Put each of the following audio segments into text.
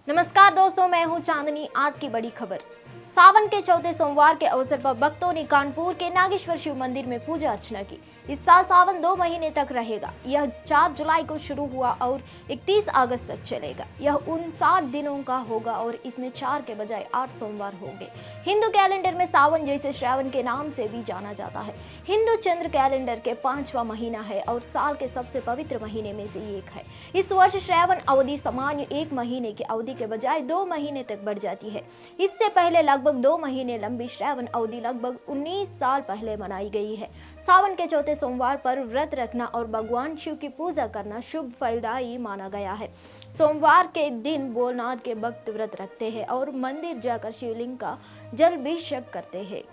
नमस्कार दोस्तों, मैं हूं चांदनी। आज की बड़ी खबर। सावन के चौथे सोमवार के अवसर पर भक्तों ने कानपुर के नागेश्वर शिव मंदिर में पूजा अर्चना की। इस साल सावन 2 महीने तक रहेगा। यह 4 जुलाई को शुरू हुआ और 31 अगस्त तक चलेगा। यह 59 दिनों का होगा और इसमें 4 के बजाय 8 सोमवार होंगे। हिंदू कैलेंडर में सावन जैसे श्रावण के नाम से भी जाना जाता है। हिंदू चंद्र कैलेंडर के 5वां महीना है और साल के सबसे पवित्र महीने में से एक है। इस वर्ष श्रावण अवधि सामान्य 1 महीने की अवधि के बजाय 2 महीने तक बढ़ जाती है। इससे पहले लगभग 2 महीने लंबी श्रावण अवधि लगभग 19 साल पहले मनाई गई है। सावन के चौथे सोमवार पर व्रत रखना और भगवान शिव की पूजा करना शुभ फलदायी माना गया है। सोमवार के दिन भोलेनाथ के भक्त व्रत रखते हैं और मंदिर जाकर शिवलिंग का जलाभिषेक करते हैं।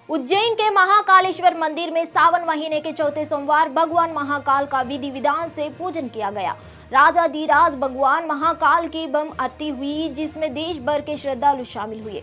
उज्जैन के महाकालेश्वर मंदिर में सावन महीने के चौथे सोमवार भगवान महाकाल का विधि विधान से पूजन किया गया। राजाधिराज भगवान महाकाल की बम आरती हुई, जिसमें देश भर के श्रद्धालु शामिल हुए।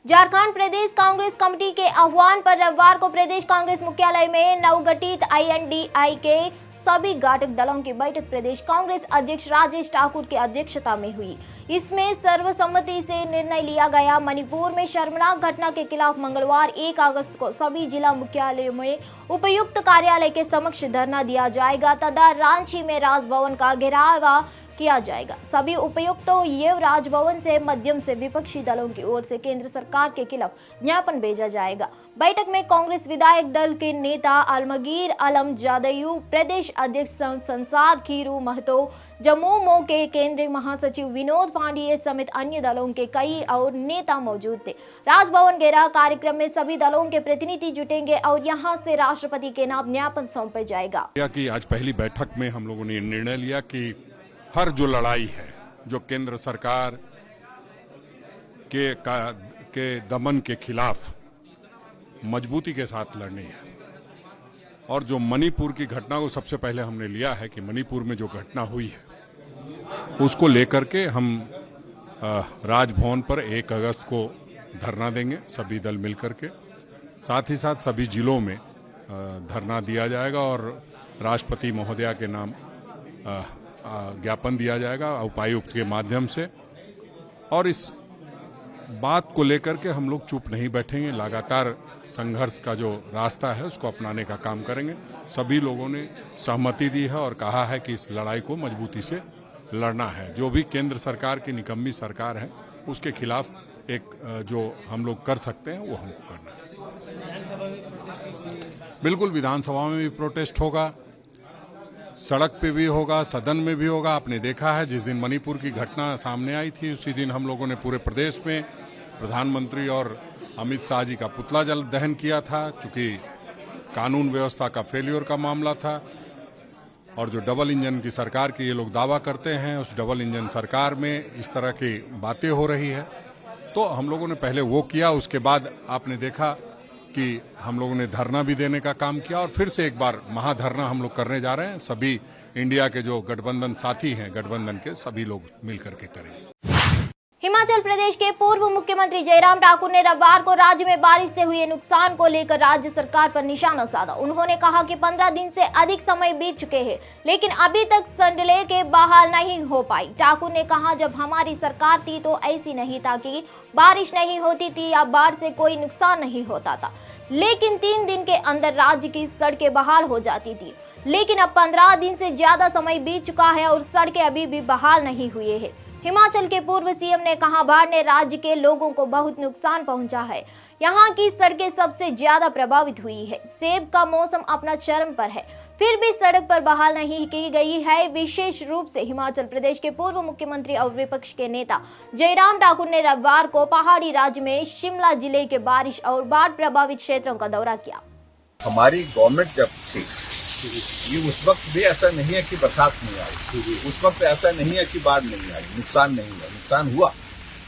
झारखंड प्रदेश कांग्रेस कमेटी के आह्वान पर रविवार को प्रदेश कांग्रेस मुख्यालय में नवगठित INDI के सभी घटक दलों की बैठक प्रदेश कांग्रेस अध्यक्ष राजेश ठाकुर की अध्यक्षता में हुई। इसमें सर्वसम्मति से निर्णय लिया गया। मणिपुर में शर्मनाक घटना के खिलाफ मंगलवार 1 अगस्त को सभी जिला मुख्यालयों में उपायुक्त कार्यालय के समक्ष धरना दिया जाएगा तथा रांची में राजभवन का घेराव किया जाएगा। सभी उपायुक्तों एवं राजभवन से माध्यम से विपक्षी दलों की ओर से केंद्र सरकार के खिलाफ ज्ञापन भेजा जाएगा। बैठक में कांग्रेस विधायक दल के नेता आलमगीर आलम, जदयू प्रदेश अध्यक्ष संसद खीरू महतो, जम्मू के केंद्रीय महासचिव विनोद पांडेय समेत अन्य दलों के कई और नेता मौजूद थे। राजभवन घेराव कार्यक्रम में सभी दलों के प्रतिनिधि जुटेंगे और यहां से राष्ट्रपति के नाम ज्ञापन सौंपा जाएगा। आज पहली बैठक में हम लोगों ने निर्णय लिया कि हर जो लड़ाई है जो केंद्र सरकार के दमन के खिलाफ मजबूती के साथ लड़नी है। और जो मणिपुर की घटना को सबसे पहले हमने लिया है कि मणिपुर में जो घटना हुई है उसको लेकर के हम राजभवन पर 1 अगस्त को धरना देंगे, सभी दल मिलकर के। साथ ही साथ सभी जिलों में धरना दिया जाएगा और राष्ट्रपति महोदया के नाम ज्ञापन दिया जाएगा उपायुक्त के माध्यम से। और इस बात को लेकर के हम लोग चुप नहीं बैठेंगे, लगातार संघर्ष का जो रास्ता है उसको अपनाने का काम करेंगे। सभी लोगों ने सहमति दी है और कहा है कि इस लड़ाई को मजबूती से लड़ना है। जो भी केंद्र सरकार की निकम्मी सरकार है उसके खिलाफ एक जो हम लोग कर सकते हैं वो हमको करना है। बिल्कुल, विधानसभा में भी प्रोटेस्ट होगा, सड़क पे भी होगा, सदन में भी होगा। आपने देखा है जिस दिन मणिपुर की घटना सामने आई थी उसी दिन हम लोगों ने पूरे प्रदेश में प्रधानमंत्री और अमित शाह जी का पुतला जल दहन किया था, क्योंकि कानून व्यवस्था का फेल्योर का मामला था। और जो डबल इंजन की सरकार की ये लोग दावा करते हैं, उस डबल इंजन सरकार में इस तरह की बातें हो रही है। तो हम लोगों ने पहले वो किया, उसके बाद आपने देखा कि हम लोगों ने धरना भी देने का काम किया और फिर से एक बार महाधरना हम लोग करने जा रहे हैं। सभी इंडिया के जो गठबंधन साथी हैं, गठबंधन के सभी लोग मिलकर के करेंगे। हिमाचल प्रदेश के पूर्व मुख्यमंत्री जयराम ठाकुर ने रविवार को राज्य में बारिश से हुए नुकसान को लेकर राज्य सरकार पर निशाना साधा। उन्होंने कहा कि 15 दिन से अधिक समय बीत चुके हैं, लेकिन अभी तक संडले के बहाल नहीं हो पाई। ठाकुर ने कहा, जब हमारी सरकार थी तो ऐसी नहीं था कि बारिश नहीं होती थी या बाढ़ से कोई नुकसान नहीं होता था, लेकिन 3 दिन के अंदर राज्य की सड़कें बहाल हो जाती थी। लेकिन अब 15 दिन से ज्यादा समय बीत चुका है और सड़कें अभी भी बहाल नहीं हुई है। हिमाचल के पूर्व सीएम ने कहा, बाढ़ ने राज्य के लोगों को बहुत नुकसान पहुंचा है। यहाँ की सड़कें सबसे ज्यादा प्रभावित हुई है। सेब का मौसम अपना चरम पर है, फिर भी सड़क पर बहाल नहीं की गई है। विशेष रूप से हिमाचल प्रदेश के पूर्व मुख्यमंत्री और विपक्ष के नेता जयराम ठाकुर ने रविवार को पहाड़ी राज्य में शिमला जिले के बारिश और बाढ़ प्रभावित क्षेत्रों का दौरा किया। हमारी गवर्नमेंट जब थी, ये उस वक्त भी ऐसा नहीं है कि बरसात नहीं आई, उस वक्त ऐसा नहीं है कि बाढ़ नहीं आई, नुकसान नहीं हुआ, नुकसान हुआ,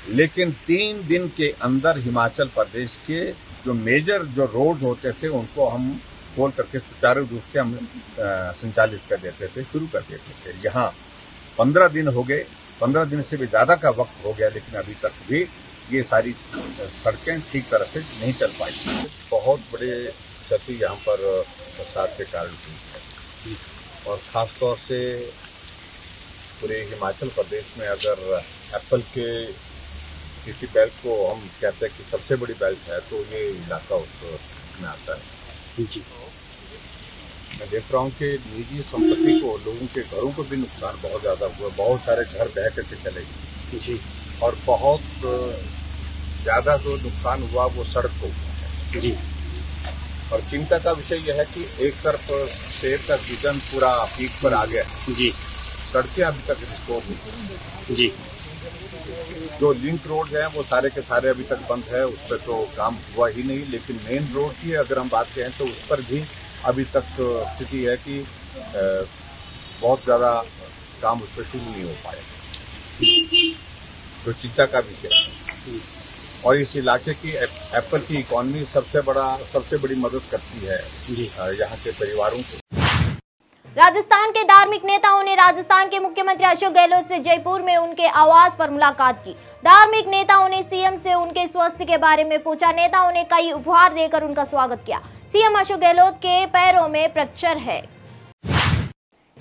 लेकिन 3 दिन के अंदर हिमाचल प्रदेश के जो मेजर जो रोड होते थे उनको हम खोल करके सुचारू रूप से हम संचालित कर देते थे, शुरू कर देते थे। यहाँ 15 दिन हो गए, 15 दिन से भी ज्यादा का वक्त हो गया, लेकिन अभी तक भी ये सारी सड़कें ठीक तरह से नहीं चल पाई। बहुत बड़े क्षति यहाँ पर बरसात के कारण हुई है, और खासतौर से पूरे हिमाचल प्रदेश में अगर एप्पल के किसी बेल्ट को हम कहते हैं कि सबसे बड़ी बेल्ट है, तो ये इलाका उसमें आता है। जी, मैं देख रहा हूँ कि निजी संपत्ति को, लोगों के घरों को भी नुकसान बहुत ज्यादा हुआ, बहुत सारे घर बह करके चले गए जी, और बहुत ज्यादा जो नुकसान हुआ वो सड़क को हुआ जी। और चिंता का विषय यह है कि एक तरफ सेब का सीजन पूरा पीक पर आ गया जी, सड़कें अभी तक रिस्टोर नहीं जी, जो लिंक रोड है वो सारे के सारे अभी तक बंद है, उस पर तो काम हुआ ही नहीं। लेकिन मेन रोड की अगर हम बात करें तो उस पर भी अभी तक स्थिति है कि बहुत ज्यादा काम उस पर शुरू नहीं हो पाया, जो चिंता का विषय है। और इस इलाके की एप्पल की इकोनॉमी सबसे बड़ी मदद करती है यहाँ के परिवारों को। राजस्थान के धार्मिक नेताओं ने राजस्थान के मुख्यमंत्री अशोक गहलोत से जयपुर में उनके आवास पर मुलाकात की। धार्मिक नेताओं ने सीएम से उनके स्वास्थ्य के बारे में पूछा। नेताओं ने कई उपहार देकर उनका स्वागत किया। सीएम अशोक गहलोत के पैरों में फ्रैक्चर है।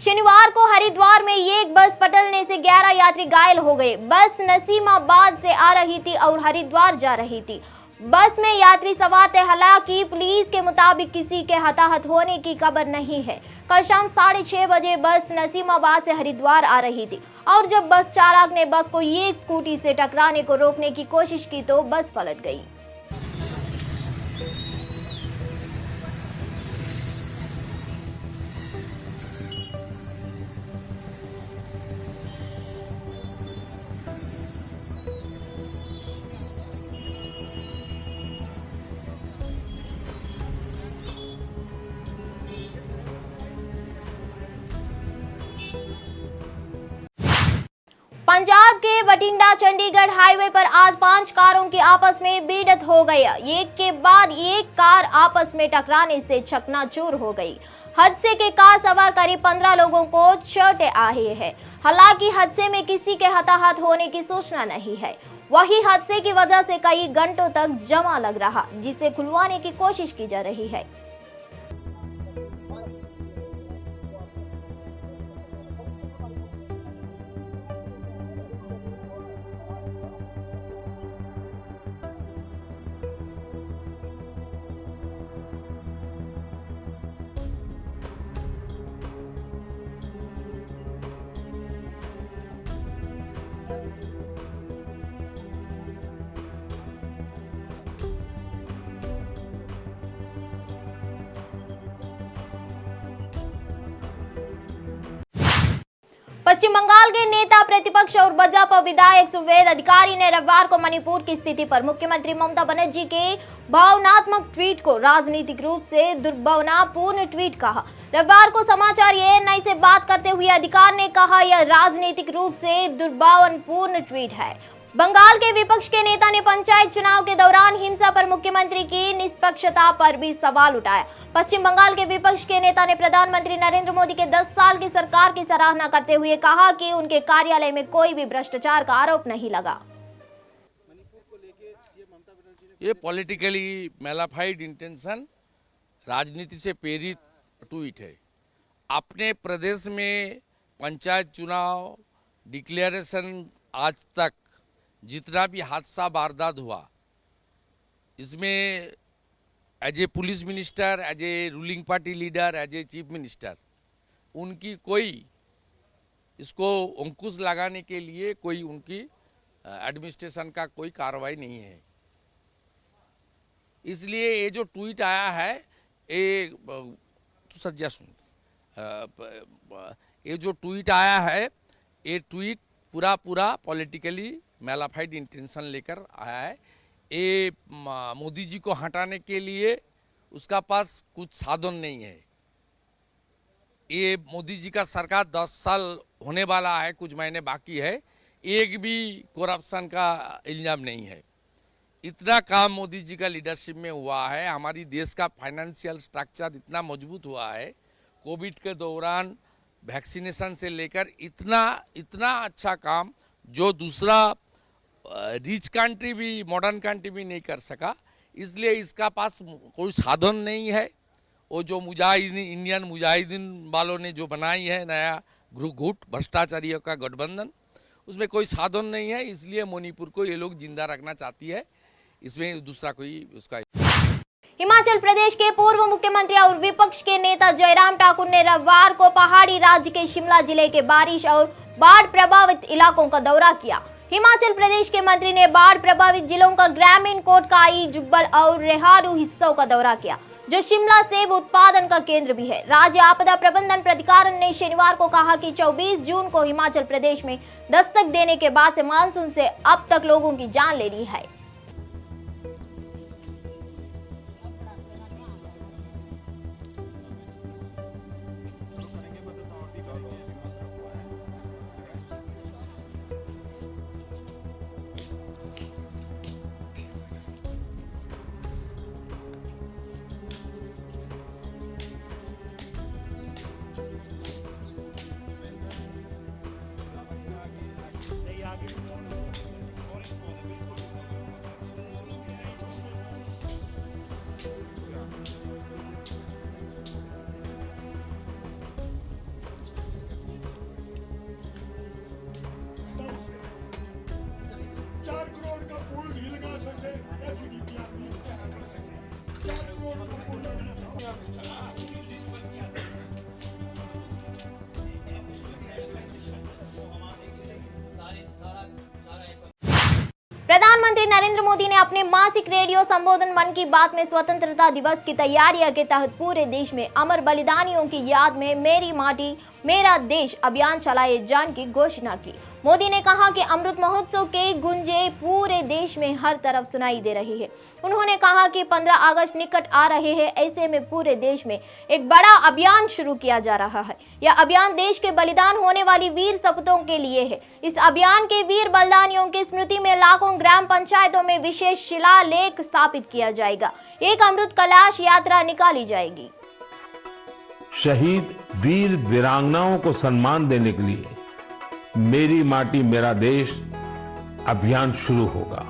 शनिवार को हरिद्वार में एक बस पलटने से 11 यात्री घायल हो गए। बस नसीमाबाद से आ रही थी और हरिद्वार जा रही थी। बस में यात्री सवार थे। हालांकि पुलिस के मुताबिक किसी के हताहत होने की खबर नहीं है। कल शाम 6:30 बजे बस नसीमाबाद से हरिद्वार आ रही थी और जब बस चालक ने बस को एक स्कूटी से टकराने को रोकने की कोशिश की तो बस पलट गई। पंजाब के बठिंडा चंडीगढ़ हाईवे पर आज 5 कारों की आपस में भिड़ंत हो गई। एक के बाद एक कार आपस में टकराने से चकनाचूर हो गई। हादसे के कार सवार करीब 15 लोगों को चोटें आई है। हालांकि हादसे में किसी के हताहत होने की सूचना नहीं है। वही हादसे की वजह से कई घंटों तक जमा लग रहा, जिसे खुलवाने की कोशिश की जा रही है। पश्चिम बंगाल के नेता प्रतिपक्ष और भाजपा विधायक सुवेद अधिकारी ने रविवार को मणिपुर की स्थिति पर मुख्यमंत्री ममता बनर्जी के भावनात्मक ट्वीट को राजनीतिक रूप से दुर्भावनापूर्ण ट्वीट कहा। रविवार को समाचार एएनआई से बात करते हुए अधिकारी ने कहा, यह राजनीतिक रूप से दुर्भावनापूर्ण ट्वीट है। बंगाल के विपक्ष के नेता ने पंचायत चुनाव के दौरान हिंसा पर मुख्यमंत्री की निष्पक्षता पर भी सवाल उठाया। पश्चिम बंगाल के विपक्ष के नेता ने प्रधानमंत्री नरेंद्र मोदी के 10 साल की सरकार की सराहना करते हुए कहा कि उनके कार्यालय में कोई भी भ्रष्टाचार का आरोप नहीं लगा। ये पॉलिटिकली मैलाफाइड इंटेंशन, राजनीति से प्रेरित ट्वीट है। अपने प्रदेश में पंचायत चुनाव डिक्लेरेशन आज तक जितना भी हादसा वारदात हुआ, इसमें as a police minister, as a ruling party leader, as a chief minister, उनकी कोई इसको अंकुश लगाने के लिए कोई उनकी एडमिनिस्ट्रेशन का कोई कार्रवाई नहीं है। इसलिए ये जो ट्वीट आया है ये सज्जा सुन, ये जो ट्वीट आया है ये ट्वीट पूरा पॉलिटिकली मैलाफाइड इंटेंशन लेकर आया है। ये मोदी जी को हटाने के लिए उसका पास कुछ साधन नहीं है। ये मोदी जी का सरकार 10 साल होने वाला है, कुछ महीने बाकी है, एक भी करप्शन का इल्जाम नहीं है। इतना काम मोदी जी का लीडरशिप में हुआ है। हमारी देश का फाइनेंशियल स्ट्रक्चर इतना मजबूत हुआ है। कोविड के दौरान वैक्सीनेशन से लेकर इतना अच्छा काम जो दूसरा रिच कंट्री भी, मॉडर्न कंट्री भी नहीं कर सका। इसलिए इसका पास कोई साधन नहीं है। वो जो मुजाहिदीन, इंडियन मुजाहिदीन वालों ने जो बनाई है नया गुट भ्रष्टाचारियों का गठबंधन, उसमें कोई साधन नहीं है। इसलिए मणिपुर को ये लोग जिंदा रखना चाहती है, इसमें दूसरा कोई उसका। हिमाचल प्रदेश के पूर्व मुख्यमंत्री और विपक्ष के नेता जयराम ठाकुर ने रविवार को पहाड़ी राज्य के शिमला जिले के बारिश और बाढ़ प्रभावित इलाकों का दौरा किया। हिमाचल प्रदेश के मंत्री ने बाढ़ प्रभावित जिलों का ग्रामीण कोटखाई, जुब्बल और रेहारू हिस्सों का दौरा किया, जो शिमला सेब उत्पादन का केंद्र भी है। राज्य आपदा प्रबंधन प्राधिकरण ने शनिवार को कहा कि 24 जून को हिमाचल प्रदेश में दस्तक देने के बाद से मानसून से अब तक लोगों की जान ले ली है। प्रधानमंत्री नरेंद्र मोदी ने अपने मासिक रेडियो संबोधन मन की बात में स्वतंत्रता दिवस की तैयारियों के तहत पूरे देश में अमर बलिदानियों की याद में मेरी माटी मेरा देश अभियान चलाए जाने की घोषणा की। मोदी ने कहा कि अमृत महोत्सव के गुंजे पूरे देश में हर तरफ सुनाई दे रही है। उन्होंने कहा कि 15 अगस्त निकट आ रहे हैं, ऐसे में पूरे देश में एक बड़ा अभियान शुरू किया जा रहा है। यह अभियान देश के बलिदान होने वाली वीर सपूतों के लिए है। इस अभियान के वीर बलिदानियों की स्मृति में लाखों ग्राम पंचायतों में विशेष शिलालेख स्थापित किया जाएगा। एक अमृत कलश यात्रा निकाली जाएगी। शहीद वीर वीरांगनाओं को सम्मान देने के लिए मेरी माटी मेरा देश अभियान शुरू होगा।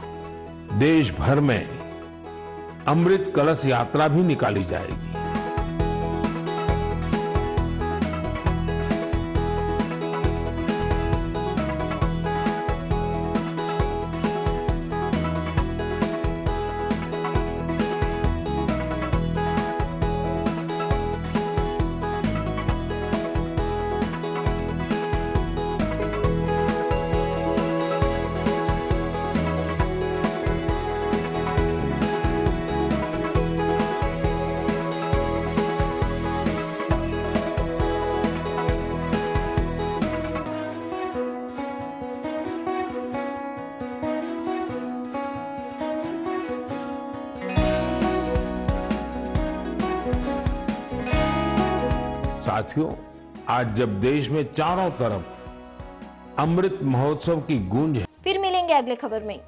देश भर में अमृत कलश यात्रा भी निकाली जाएगी। साथियों, आज जब देश में चारों तरफ अमृत महोत्सव की गूंज है, फिर मिलेंगे अगले खबर में।